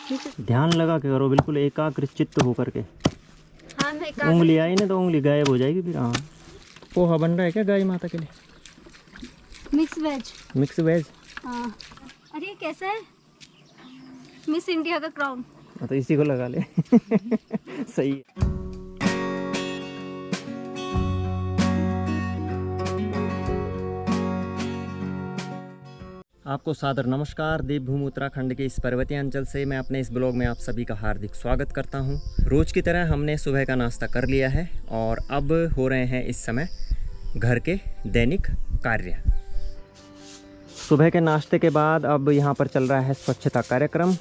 ध्यान लगा के करो, बिल्कुल एकाग्र चित्त होकर के। हाँ, मैं उंगली आई ना तो उंगली गायब हो जाएगी फिर। हाँ, पोहा बन रहा है क्या गाय माता के लिए? Mix veg. Mix veg. हाँ। अरे ये कैसा है? मिस इंडिया का क्राउन। तो इसी को लगा ले। सही है। आपको सादर नमस्कार। देवभूमि उत्तराखंड के इस पर्वतीय अंचल से मैं अपने इस ब्लॉग में आप सभी का हार्दिक स्वागत करता हूं। रोज़ की तरह हमने सुबह का नाश्ता कर लिया है और अब हो रहे हैं इस समय घर के दैनिक कार्य। सुबह के नाश्ते के बाद अब यहां पर चल रहा है स्वच्छता कार्यक्रम।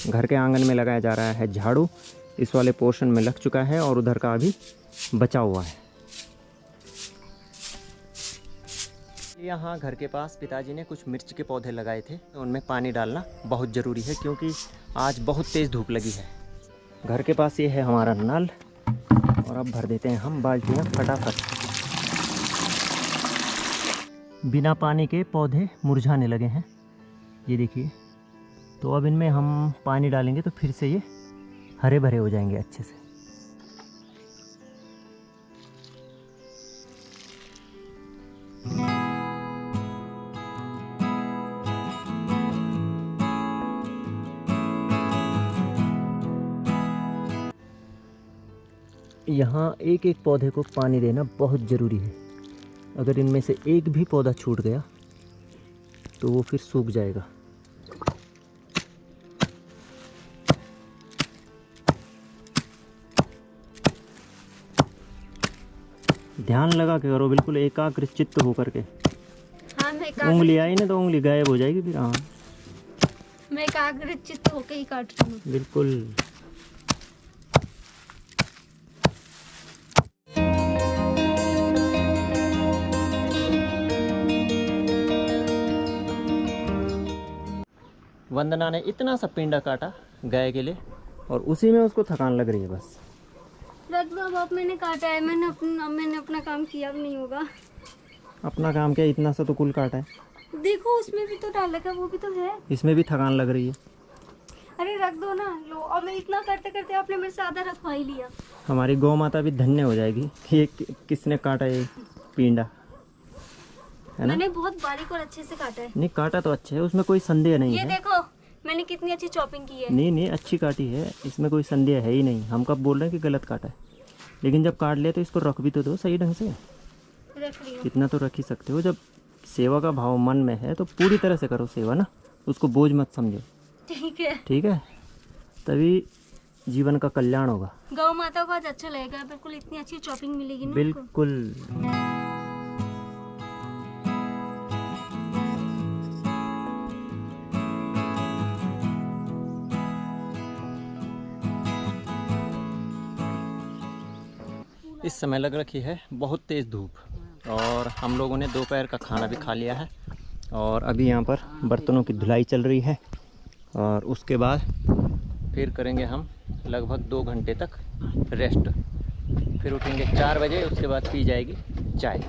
घर के आंगन में लगाया जा रहा है झाड़ू। इस वाले पोर्शन में लग चुका है और उधर का अभी बचा हुआ है। यहाँ घर के पास पिताजी ने कुछ मिर्च के पौधे लगाए थे, उनमें पानी डालना बहुत ज़रूरी है क्योंकि आज बहुत तेज़ धूप लगी है। घर के पास ये है हमारा नल और अब भर देते हैं हम बाल्टियाँ फटाफट। बिना पानी के पौधे मुरझाने लगे हैं, ये देखिए। तो अब इनमें हम पानी डालेंगे तो फिर से ये हरे भरे हो जाएंगे अच्छे से। यहाँ एक एक पौधे को पानी देना बहुत ज़रूरी है। अगर इनमें से एक भी पौधा छूट गया तो वो फिर सूख जाएगा। ध्यान लगा के करो, बिल्कुल एकाग्र चित्त होकर के। हाँ, मैं उंगली आई ना तो उंगली गायब हो जाएगी फिर। हाँ, मैं एकाग्र चित्त होकर ही काट रही हूँ। बिल्कुल। वंदना ने इतना सा पिंडा काटा गाय के लिए और उसी में उसको थकान लग रही है बस। रख दो, अब मैंने काटा है, मैंने अपना काम किया, अब नहीं होगा। अपना काम क्या, इतना सा तो कुल काटा है। देखो उसमें भी तो डाल रखा है, वो भी तो है। इसमें भी थकान लग रही है। अरे रख दो ना, लो। अब मैं इतना करते करते आपने मेरे से आधा रखवा ही लिया। हमारी गौ माता भी धन्य हो जाएगी कि ये किसने काटा ये पिंडा, है ना? मैंने बहुत बारीक और अच्छे से काटा है। नहीं, काटा तो अच्छा है, उसमें कोई संदेह नहीं ये है। देखो मैंने कितनी अच्छी चॉपिंग की है। नहीं, अच्छी काटी है, इसमें कोई संदेह है ही नहीं। हम कब बोल रहे हैं कि गलत काटा है, लेकिन जब काट लिया तो इसको रख भी तो दो सही ढंग से। रख रही हूँ। इतना तो रख ही सकते हो। जब सेवा का भाव मन में है तो पूरी तरह से करो सेवा ना, उसको बोझ मत समझो। ठीक है, ठीक है, तभी जीवन का कल्याण होगा। गौ माता को आज अच्छा लगेगा, बिल्कुल इतनी अच्छी चॉपिंग मिलेगी ना। बिल्कुल। इस समय लग रखी है बहुत तेज़ धूप और हम लोगों ने दोपहर का खाना भी खा लिया है और अभी यहाँ पर बर्तनों की धुलाई चल रही है और उसके बाद फिर करेंगे हम लगभग 2 घंटे तक रेस्ट। फिर उठेंगे 4 बजे, उसके बाद पी जाएगी चाय।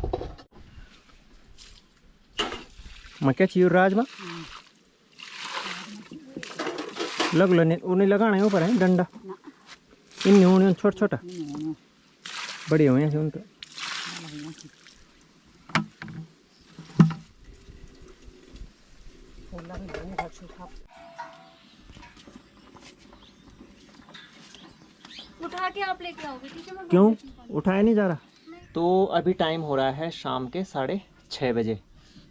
मैं क्या चाहिए राजमा लग लो, उन्हें लगाना है ऊपर है डंडा, इन होने छोटा छोटा बढ़िया हुए हैं उन तो। उठा के आप लेके आओगे, ठीक है? क्यों उठाया नहीं जा रहा? तो अभी टाइम हो रहा है शाम के 6:30 बजे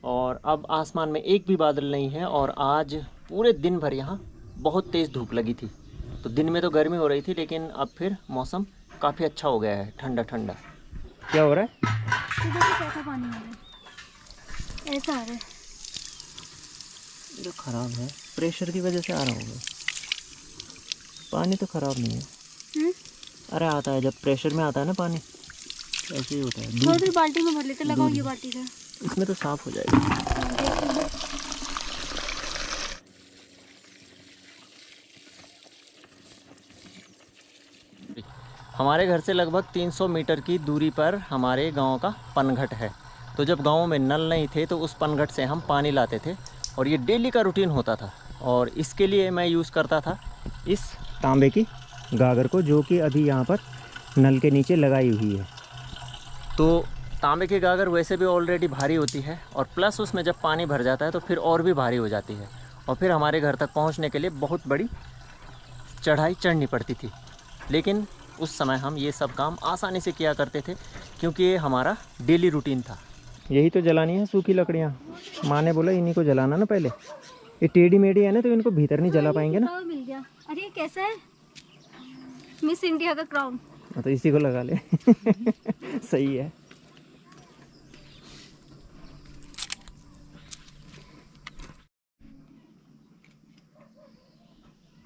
और अब आसमान में एक भी बादल नहीं है और आज पूरे दिन भर यहाँ बहुत तेज़ धूप लगी थी। तो दिन में तो गर्मी हो रही थी लेकिन अब फिर मौसम काफ़ी अच्छा हो गया है, ठंडा ठंडा। क्या हो रहा है? कैसा पानी आ रहा है? ऐसा आ रहा है जो ख़राब है, प्रेशर की वजह से आ रहा होगा। पानी तो ख़राब नहीं है। अरे आता है, जब प्रेशर में आता है ना पानी ऐसे ही होता है। थोड़ी बाल्टी में भर लेते, लगाओ ये बाल्टी से, इसमें तो साफ़ हो जाएगा। हमारे घर से लगभग 300 मीटर की दूरी पर हमारे गांव का पनघट है। तो जब गांव में नल नहीं थे तो उस पनघट से हम पानी लाते थे और ये डेली का रूटीन होता था। और इसके लिए मैं यूज़ करता था इस तांबे की गागर को, जो कि अभी यहाँ पर नल के नीचे लगाई हुई है। तो तांबे की गागर वैसे भी ऑलरेडी भारी होती है और प्लस उसमें जब पानी भर जाता है तो फिर और भी भारी हो जाती है और फिर हमारे घर तक पहुँचने के लिए बहुत बड़ी चढ़ाई चढ़नी पड़ती थी। लेकिन उस समय हम ये सब काम आसानी से किया करते थे क्योंकि ये हमारा डेली रूटीन था। यही तो जलानी है सूखी लकड़ियाँ। माँ ने बोला इन्हीं को जलाना ना पहले। ये टेढ़ी मेढ़ी है ना तो इनको भीतर नहीं जला पाएंगे ना। मिल गया। अरे ये कैसा है? मिस इंडिया का क्राउन। तो इसी को लगा ले। सही है।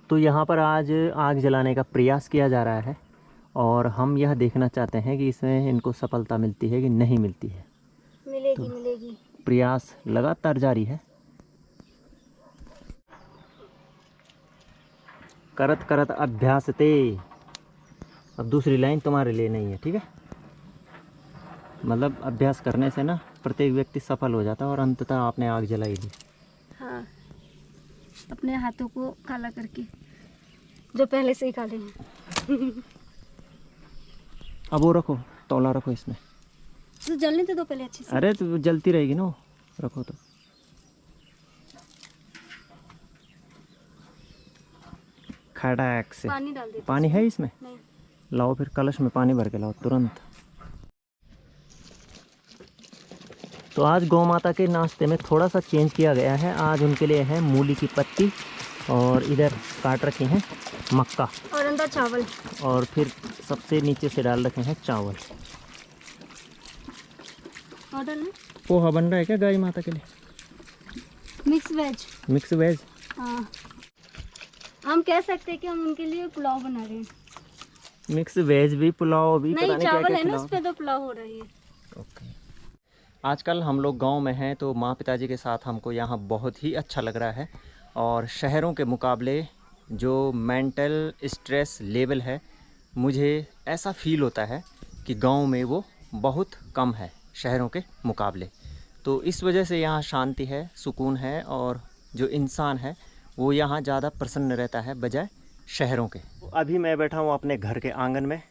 तो यहाँ पर आज आग जलाने का प्रयास किया जा रहा है और हम यह देखना चाहते हैं कि इसमें इनको सफलता मिलती है कि नहीं मिलती है। मिलेगी मिलेगी। प्रयास लगातार जारी है। करत करत अभ्यासते। अब दूसरी लाइन तुम्हारे लिए नहीं है, ठीक है? मतलब अभ्यास करने से ना प्रत्येक व्यक्ति सफल हो जाता है और अंततः आपने आग जलाई दी। हाँ, अपने हाथों को काला करके, जो पहले से ही काले हैं। अब वो रखो, तौला रखो इसमें। तो जलने तो दो पहले अच्छे से। अरे तो जलती रहेगी ना वो, रखो तो। खड़ाक से पानी डाल देते। पानी है इसमें? नहीं। लाओ फिर कलश में पानी भर के लाओ तुरंत। तो आज गौ माता के नाश्ते में थोड़ा सा चेंज किया गया है। आज उनके लिए है मूली की पत्ती और इधर काट रखे हैं मक्का और अंदर चावल और फिर सबसे नीचे से डाल रखे हैं चावल। ऑर्डर है? पोहा बन रहा है क्या गाय माता के लिए? Mix veg. Mix veg? हाँ, हम कह सकते हैं कि हम उनके लिए पुलाव बना रहे हैं। मिक्स वेज भी पुलाव भी, नहीं, पता नहीं चावल क्या है क्या ना उस पे तो पुलाव हो रही है। ओके। आजकल हम लोग गांव में हैं तो माँ पिताजी के साथ हमको यहाँ बहुत ही अच्छा लग रहा है और शहरों के मुकाबले जो मेंटल स्ट्रेस लेवल है मुझे ऐसा फील होता है कि गांव में वो बहुत कम है शहरों के मुकाबले। तो इस वजह से यहाँ शांति है, सुकून है और जो इंसान है वो यहाँ ज़्यादा प्रसन्न रहता है बजाय शहरों के। अभी मैं बैठा हूँ अपने घर के आंगन में।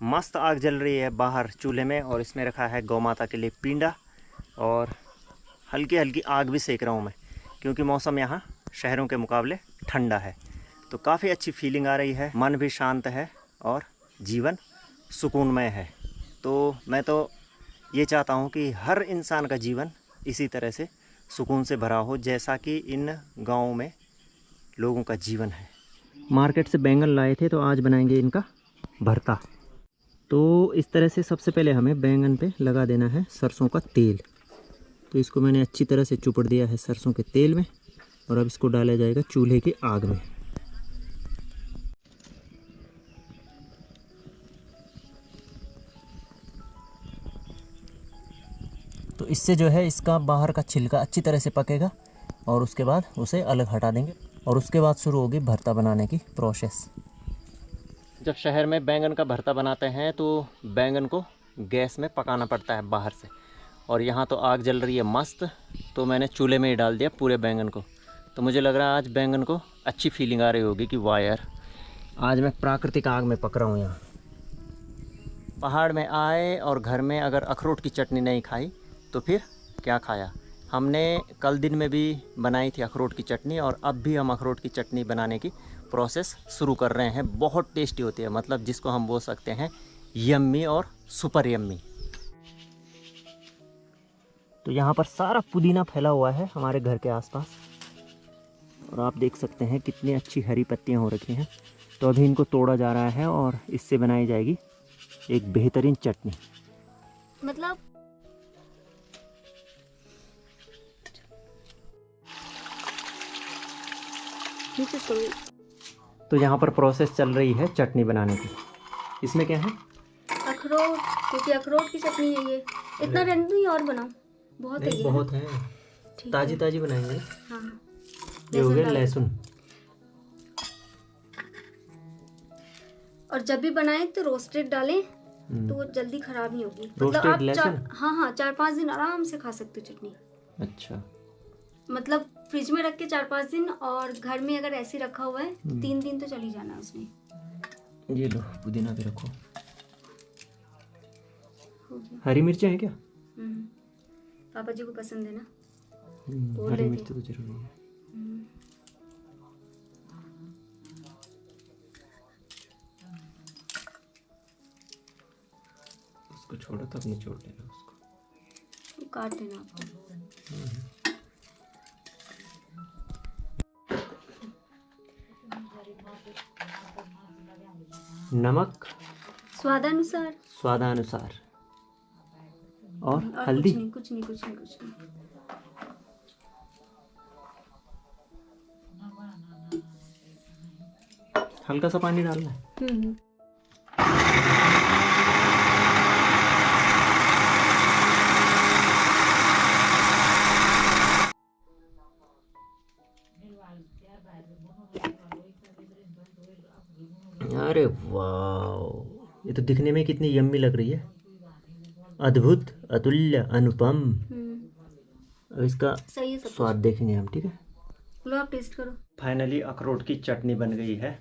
मस्त आग जल रही है बाहर चूल्हे में और इसमें रखा है गौ माता के लिए पिंडा और हल्की हल्की आग भी सेक रहा हूँ मैं क्योंकि मौसम यहाँ शहरों के मुकाबले ठंडा है। तो काफ़ी अच्छी फीलिंग आ रही है, मन भी शांत है और जीवन सुकूनमय है। तो मैं तो ये चाहता हूँ कि हर इंसान का जीवन इसी तरह से सुकून से भरा हो जैसा कि इन गाँवों में लोगों का जीवन है। मार्केट से बैंगन लाए थे तो आज बनाएंगे इनका भरता। तो इस तरह से सबसे पहले हमें बैंगन पे लगा देना है सरसों का तेल। तो इसको मैंने अच्छी तरह से चुपड़ दिया है सरसों के तेल में और अब इसको डाला जाएगा चूल्हे की आग में। तो इससे जो है इसका बाहर का छिलका अच्छी तरह से पकेगा और उसके बाद उसे अलग हटा देंगे और उसके बाद शुरू होगी भरता बनाने की प्रोसेस। जब शहर में बैंगन का भरता बनाते हैं तो बैंगन को गैस में पकाना पड़ता है बाहर से और यहाँ तो आग जल रही है मस्त। तो मैंने चूल्हे में ही डाल दिया पूरे बैंगन को। तो मुझे लग रहा है आज बैंगन को अच्छी फीलिंग आ रही होगी कि वाह यार आज मैं प्राकृतिक आग में पक रहा हूँ। यहाँ पहाड़ में आए और घर में अगर अखरोट की चटनी नहीं खाई तो फिर क्या खाया। हमने कल दिन में भी बनाई थी अखरोट की चटनी और अब भी हम अखरोट की चटनी बनाने की प्रोसेस शुरू कर रहे हैं। बहुत टेस्टी होती है, मतलब जिसको हम बोल सकते हैं यम्मी और सुपर यम्मी। तो यहाँ पर सारा पुदीना फैला हुआ है हमारे घर के आसपास और आप देख सकते हैं कितनी अच्छी हरी पत्तियाँ हो रखी हैं। तो अभी इनको तोड़ा जा रहा है और इससे बनाई जाएगी एक बेहतरीन चटनी। मतलब तो यहाँ पर प्रोसेस चल रही है चटनी बनाने की। इसमें क्या है? अखरोट, क्योंकि अखरोट की चटनी है ये। इतना रहने नहीं और बनाओ, बहुत है ये। बहुत है, ताजी ताजी बनाएंगे। हाँ, ये हो गया लहसुन। और जब भी बनाएं तो रोस्टेड डालें तो वो जल्दी खराब नहीं होगी। मतलब रोस्टेड आप लहसुन? हाँ 4-5 दिन आराम से खा सकते हो चटनी। अच्छा, मतलब फ्रिज में रख के 4-5 दिन, और घर में अगर ऐसे रखा हुआ है 3 दिन तो चली जाना उसमें। ये लो पुदीना भी रखो। हो गया। हरी मिर्चें हैं क्या? पापा जी को पसंद है ना, बोल हरी रहे मिर्च थे। तो जरूरी है। उसको छोड़ो तो अब निचोड़ लेना उसको। काट देना आपको। नमक स्वादानुसार। स्वादानुसार। और और हल्दी। कुछ नहीं। हल्का सा पानी डालना है। अरे वाह, ये तो दिखने में कितनी यम्मी लग रही है। अद्भुत, अतुल्य, अनुपम। अब इसका सही है सब स्वाद देखेंगे हम, ठीक है। लो आप टेस्ट करो। फाइनली अखरोट की चटनी बन गई है,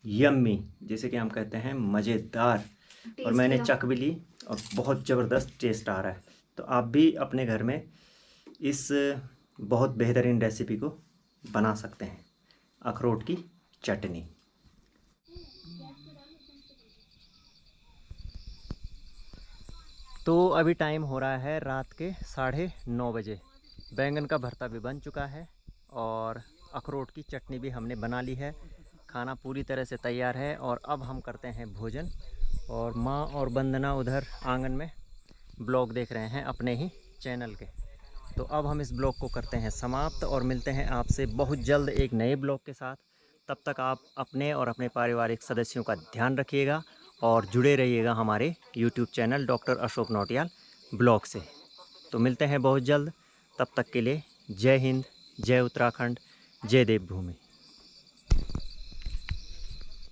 यम्मी, जिसे कि हम कहते हैं मज़ेदार। और मैंने चख भी ली और बहुत ज़बरदस्त टेस्ट आ रहा है। तो आप भी अपने घर में इस बहुत बेहतरीन रेसिपी को बना सकते हैं, अखरोट की चटनी। तो अभी टाइम हो रहा है रात के 9:30 बजे। बैंगन का भरता भी बन चुका है और अखरोट की चटनी भी हमने बना ली है। खाना पूरी तरह से तैयार है और अब हम करते हैं भोजन। और माँ और वंदना उधर आंगन में ब्लॉग देख रहे हैं अपने ही चैनल के। तो अब हम इस ब्लॉग को करते हैं समाप्त और मिलते हैं आपसे बहुत जल्द एक नए ब्लॉग के साथ। तब तक आप अपने और अपने पारिवारिक सदस्यों का ध्यान रखिएगा और जुड़े रहिएगा हमारे YouTube channel doctor Ashok Nautiyal blog से। तो मिलते हैं बहुत जल्द, तब तक के लिए जय हिंद, जय उत्तराखंड, जय देवभूमि।